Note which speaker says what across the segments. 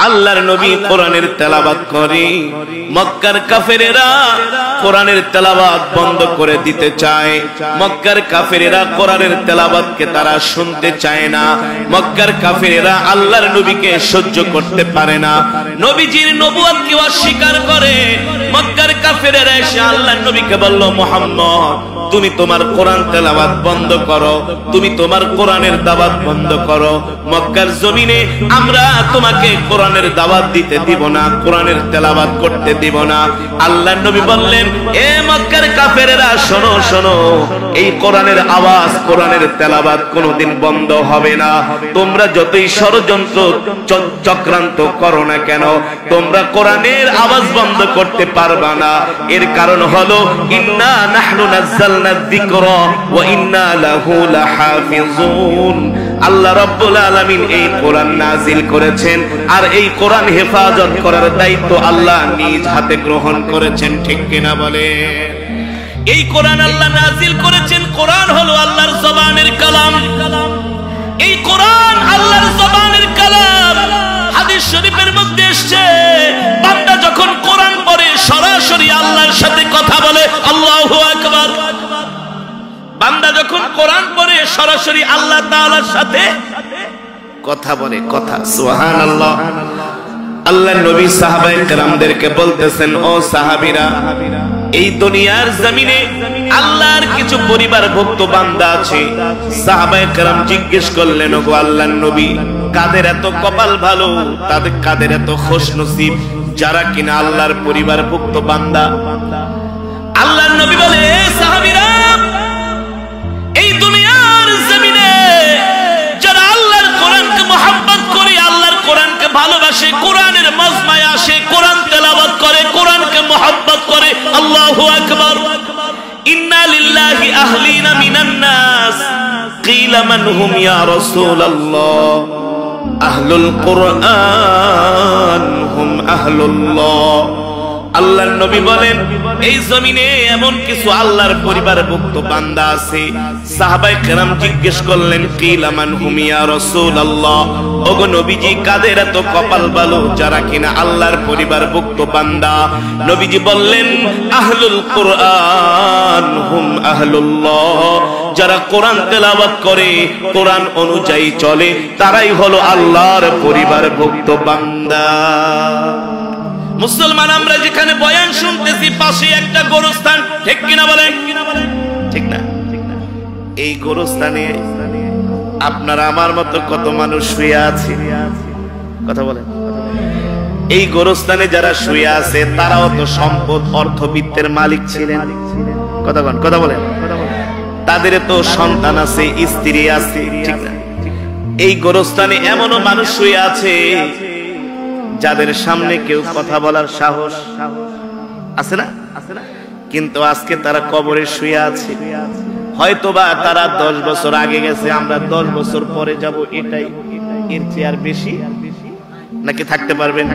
Speaker 1: আল্লাহর নবী কোরআনের তেলাওয়াত করে, মক্কার কাফেরেরা কোরআনের তেলাওয়াত বন্ধ করে দিতে চায়। মক্কার কাফেরেরা কোরআনের তেলাওয়াতকে তারা শুনতে চায় না। মক্কার কাফেরেরা আল্লাহর নবীকে সহ্য করতে পারে না, নবীজির নবুয়তকে অস্বীকার করে। মক্কার কাফেরেরা এসে আল্লাহর নবীকে বলল, মুহাম্মদ তুমি তোমার কোরআন তেলাওয়াত বন্ধ করো, তুমি তোমার কোরআনের দাওয়াত বন্ধ করো। মক্কার জমিনে আমরা তোমাকে কোরআনের দাওয়াত দিতে দিব না, কোরআনের তেলাওয়াত করতে দিব না। আল্লাহর নবী বললেন, এ মক্কার কাফেরেরা শোনো শোনো, এই কোরআনের আওয়াজ, কোরআনের তেলাওয়াত কোনোদিন বন্ধ হবে না। তোমরা যতই ষড়যন্ত্র চক্রান্ত করো না কেন, তোমরা কোরআনের আওয়াজ বন্ধ করতে পারবা না। এর কারণ হলো, ইন্না নাহনু নাযালনা যিকরা ওয়া ইন্না লাহু লাহাফিজুন। আল্লাহ রাব্বুল আলামিন এই কোরআন নাজিল করেছেন, আর এই কোরআন হেফাজত করার দায়িত্ব আল্লাহ নিজ হাতে গ্রহণ করেছেন। ঠিক কিনা বলে? এই কোরআন আল্লাহ নাজিল করেছেন। কোরআন হলো আল্লাহর জবানের কালাম। এই কোরআন আল্লাহর জবানের কালাম। হাদিস শরীফের মধ্যে এসেছে, বান্দা যখন কোরআন পড়ে সরাসরি আল্লাহর সাথে কথা বলে। আল্লাহু আকবার। বান্দা যখন কোরআন পড়ে সরাসরি আল্লাহ তাআলার সাথে কথা বলে। কথা সুবহানাল্লাহ। আল্লাহর নবী সাহাবায়ে কেরামদেরকে বলতেছেন, ও সাহাবীরা, এই দুনিয়ার জমিনে আল্লাহর কিছু পরিবারভুক্ত বান্দা আছে। সাহাবায়ে কেরাম জিজ্ঞেস করলেন, ওগো আল্লাহর নবী, কাদের এত কপাল ভালো, তাদের কাদের এত খুশনসিব, যারা কিনা আল্লাহর পরিবারভুক্ত বান্দা। আল্লাহর নবী বলে, সাহাবীরা, এই দুনিয়ার জমিনে যারা আল্লাহর কোরআনকে মুহাব্বত করে, আল্লাহর কোরআনকে ভালোবাসে, কোরআনের মজমায় আসে, কোরআন তেলাওয়াত করে, কোরআনকে মুহাব্বত করে। আল্লাহু আকবার। ইন্না লিল্লাহি আহলিনা মিনান নাস কিলা মান হুম ইয়া রাসূলুল্লাহ আহলুল কোরআন হুম আহলুল্লাহ। আল্লাহর নবী বলেন, এই জমিনে এমন কিছু আল্লাহর পরিবারভুক্ত বান্দা আছে। সাহাবায়ে কেরাম জিজ্ঞেস করলেন, কিলা মান হুম ইয়া রাসূলুল্লাহ, ওগো নবীজি, কাদের এত কপাল ভালো যারা কিনা আল্লাহর পরিবারভুক্ত বান্দা? নবীজি বললেন, আহলুল কোরআন হুম আহলুল্লাহ, যারা কোরআন তেলাওয়াত করে, কোরআন অনুযায়ী চলে, তারাই হলো আল্লাহর পরিবারভুক্ত বান্দা। মুসলমান আমরা যেখানে বয়ান শুনতেছি, পাশে একটা গোরস্থান। ঠিক কিনা বলেন? ঠিক না? এই গোরস্থানে আপনারা আমার মতো কত মানুষ শুয়ে আছে? কথা বলেন। এই গোরস্থানে যারা শুয়ে আছে, তারাও তো সম্পদ, অর্থবিত্তের মালিক ছিলেন। কথা বলেন, কথা বলেন। তাদের তো সন্তান আছে, স্ত্রী আছে। ঠিক না? এই গোরস্থানে এমনও মানুষ শুয়ে আছে যাদের সামনে কেউ কথা বলার সাহস আছে না? কিন্তু আজকে তারা কবরে শুয়ে আছে। হয়তোবা তারা 10 বছর আগে গেছে, আমরা 10 বছর পরে যাব। এটাই, এর চেয়ে আর বেশি নাকি থাকতে পারবেন?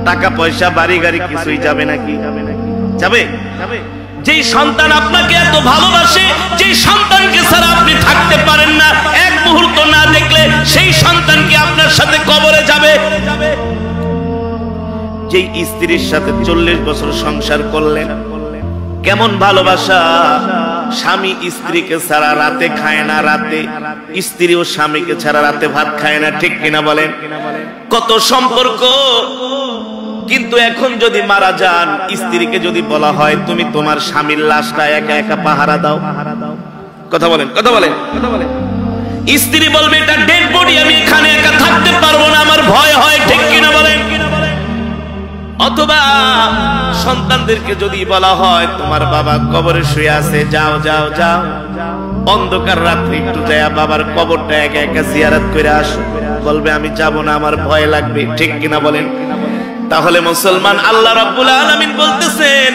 Speaker 1: টাকা পয়সা, বাড়ি গাড়ি কিছুই যাবে নাকি? যাবে? যেই সন্তান আপনাকে এত ভালোবাসে, যেই সন্তানকে ছাড়া আপনি থাকতে পারেন না, এক মুহূর্ত না দেখলে সেই সন্তান কি আপনার সাথে কবরে যাবে? যেই স্ত্রীর সাথে 40 বছর সংসার করলেন, কেমন ভালোবাসা! স্বামী স্ত্রীকে ছাড়া রাতে খায় না, রাতে স্ত্রীও স্বামীকে ছাড়া রাতে ভাত খায় না। ঠিক কিনা বলেন? কত সম্পর্ক! কিন্তু এখন যদি মারা যান, স্ত্রীকে যদি বলা হয়, তুমি তোমার স্বামীর লাশটা একা একা পাহারা দাও, কথা বলেন, কথা বলেন, স্ত্রী বলবে, এটা ডেড বডি, আমি এখানে একা থাকতে পারবো না, আমার ভয় হয়। ঠিক কিনা বলেন? অথবা সন্তানদেরকে যদি বলা হয়, তোমার বাবা কবরে শুয়ে আছে, যাও যাও যাও, অন্ধকার রাত্রে একটু যায় বাবার কবরটা একা একা জিয়ারত করে আসো, বলবে আমি যাব না, আমার ভয় লাগবে। ঠিক কিনা বলেন? তাহলে মুসলমান, আল্লাহ রাব্বুল আলামিন বলতেছেন,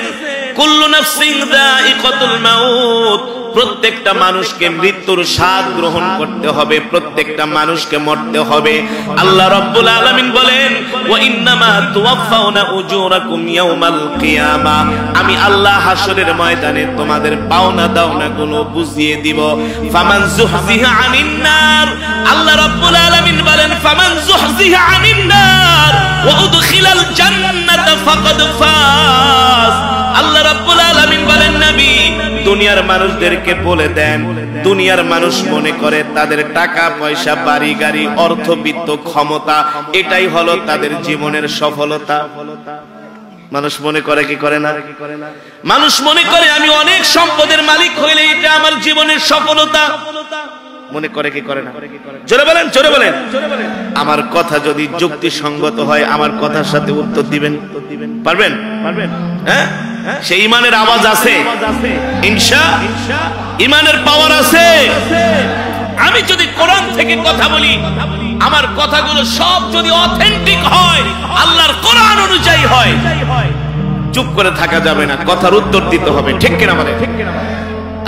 Speaker 1: কুল্লু নাফসিন যায়িকাতুল মাউত, প্রত্যেকটা মানুষকে মৃত্যুর স্বাদ গ্রহণ করতে হবে, প্রত্যেকটা মানুষকে মরতে হবে। আল্লাহ রাব্বুল আলামিন বলেন ওয়া ইন্নামা তুওয়াফাউনা উজুরাকুম ইয়াউমাল কিয়ামা, আমি আল্লাহ হাসরের ময়দানে তোমাদের পাওনা দাওনাগুলো বুঝিয়ে দিব। ফামান যুহজিহা আনিন নার, আল্লাহ রাব্বুল আলামিন বলেন ফামান যুহজিহা আনিন নার ওয়া উদখিলাল জান্নাতা ফাকাদ ফাজ। আল্লাহ রাব্বুল আলামিন বলেন নবী দুনিয়ার মানুষদেরকে বলে দেন, দুনিয়ার মানুষ মনে করে তাদের টাকা পয়সা বাড়ি গাড়ি অর্থবিত্ত ক্ষমতা এটাই হলো তাদের জীবনের সফলতা। মানুষ মনে করে কি করে না? মানুষ মনে করে আমি অনেক সম্পদের মালিক হইলে এটা আমার জীবনের সফলতা। মনে করে কি করে না? জোরে বলেন, জোরে বলেন। আমার কথা যদি যুক্তিসঙ্গত হয় আমার কথার সাথে উত্তর দিবেন, পারবেন? হ্যাঁ, সেই ইমানের আওয়াজ আছে ইনশাআল্লাহ, ইমানের পাওয়ার আছে। আমি যদি কোরআন থেকে কথা বলি, আমার কথাগুলো সব যদি অথেন্টিক হয়, আল্লাহর কোরআন অনুযায়ী হয়, চুপ করে থাকা যাবে না, কথার উত্তর দিতে হবে। ঠিক কিনা বলেন?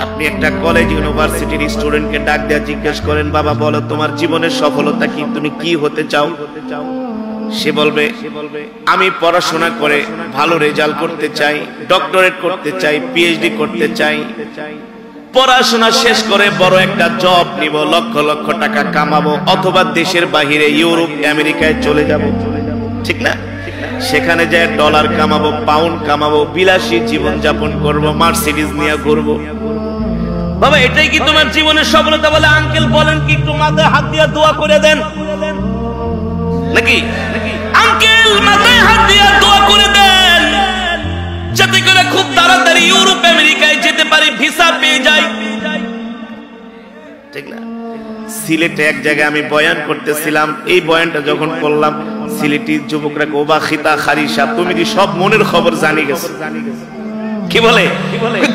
Speaker 1: আপনি একটা কলেজ ইউনিভার্সিটির স্টুডেন্টকে ডাক দিয়ে জিজ্ঞেস করেন, বাবা বলো তোমার জীবনের সফলতা কি, তুমি কি হতে চাও? সে বলবে আমি পড়াশোনা করে ভালো রেজাল্ট করতে চাই, ডক্টরেট করতে চাই, পিএইচডি করতে চাই, পড়াশোনা শেষ করে বড় একটা জব নিব, লক্ষ লক্ষ টাকা কামাবো, অথবা দেশের বাহিরে ইউরোপ আমেরিকায় চলে যাব। ঠিক না? সেখানে যায় ডলার কামাবো, পাউন্ড কামাবো, বিলাসী জীবন যাপন করবো, মার্সিডিজ নিয়ে ঘুরবো। বাবা এটাই কি তোমার জীবনের সফলতা? বলে আঙ্কেল বলেন কি, একটু মাথায় হাত দিয়ে দোয়া করে দেন নাকি? আঙ্কেল মাথায় হাত দিয়ে দোয়া করে দেন যাতে করে খুব তাড়াতাড়ি ইউরোপ আমেরিকায় যেতে পারি, ভিসা পেয়ে যাই। ঠিক না? সিলেটে এক জায়গায় আমি বয়ান করতেছিলাম, এই বয়ানটা যখন করলাম সিলেটি যুবকরা ওবা খিতা খারিসা, তুমি কি সব মনের খবর জানি গেছো? কি বলে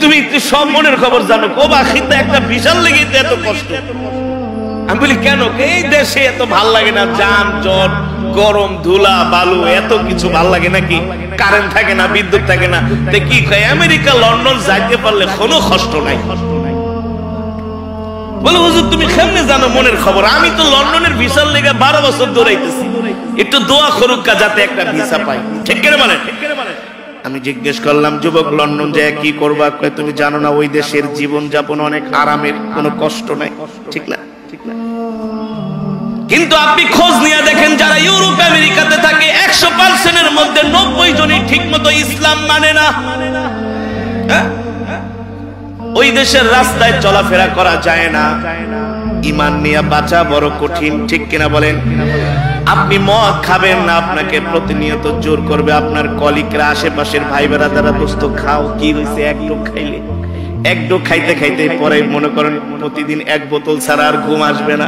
Speaker 1: তুমি সব মনের খবর জানো? ওবা খিতা একটা বিশাল লেগে এত কষ্ট। আমি বলি কেন? এই দেশে এত ভাল লাগে না? যান জট, গরম, ধুলা, বালু, এত কিছু ভাল লাগে নাকি? কারেন্ট থাকে না, বিদ্যুৎ থাকে না, তো কি কয় আমেরিকা লন্ডন যাইতে পারলে কোনো কষ্ট নাই। বলে হুজুর তুমি কেমনে জানো মনের খবর? আমি তো লন্ডনের ভিসার লেগে 12 বছর দৌড়াইতেছি, একটু দোয়া করুক যাতে একটা ভিসা পাই। ঠিক করে মানে? আমি জিজ্ঞেস করলাম যুবক লন্ডন যায় কি করবা? তুমি জানো না ওই দেশের জীবন যাপন অনেক আরামের, কোনো কষ্ট নাই। ঠিক না? কিন্তু আপনি খোঁজ নিয়ে দেখেন যারা ইউরোপ আমেরিকাতে থাকে 100%-এর মধ্যে 90 জনই ঠিক মতো ইসলাম মানে না। ওই দেশের রাস্তায় চলাফেরা করা যায় না, ঈমান নিয়ে বাঁচা বড় কঠিন। ঠিক কিনা বলেন? আপনি মদ খাবেন না, আপনাকে প্রতিনিয়ত জোর করবে আপনার কলিগরা, আশেপাশের ভাই বেরাদারা, দোস্ত খাও, কি হয়েছে? এক ডোক খাইলে, এক ডোক খাইতে খাইতে পরে মনে করেন প্রতিদিন 1 বোতল ছাড়া আর ঘুম আসবে না।